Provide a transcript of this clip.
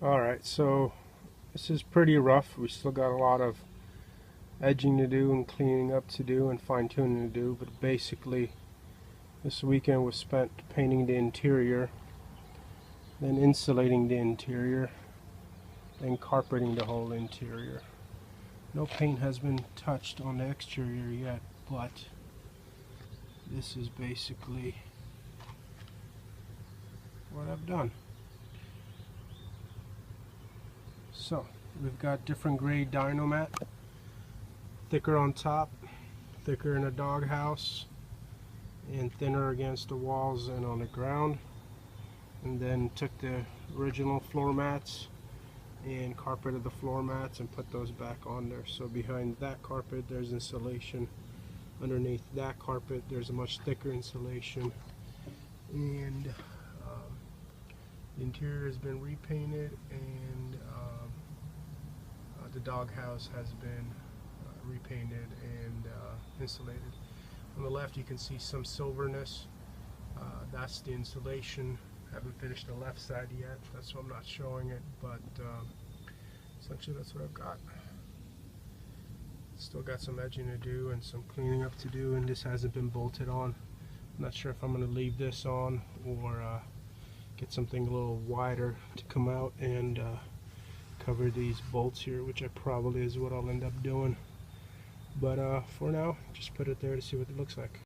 Alright, so this is pretty rough. We still got a lot of edging to do and cleaning up to do and fine tuning to do, but basically this weekend was spent painting the interior, then insulating the interior, then carpeting the whole interior. No paint has been touched on the exterior yet, but this is basically what I've done. So we've got different grade Dynomat, thicker on top, thicker in the doghouse, and thinner against the walls and on the ground. And then took the original floor mats and carpeted the floor mats and put those back on there. So behind that carpet there's insulation, underneath that carpet there's a much thicker insulation, and the interior has been repainted, and the doghouse has been repainted and insulated. On the left you can see some silverness. That's the insulation. Haven't finished the left side yet, that's why I'm not showing it, but essentially that's what I've got. Still got some edging to do and some cleaning up to do, and this hasn't been bolted on. I'm not sure if I'm going to leave this on or get something a little wider to come out and cover these bolts here, which I probably is what I'll end up doing. But for now, just put it there to see what it looks like.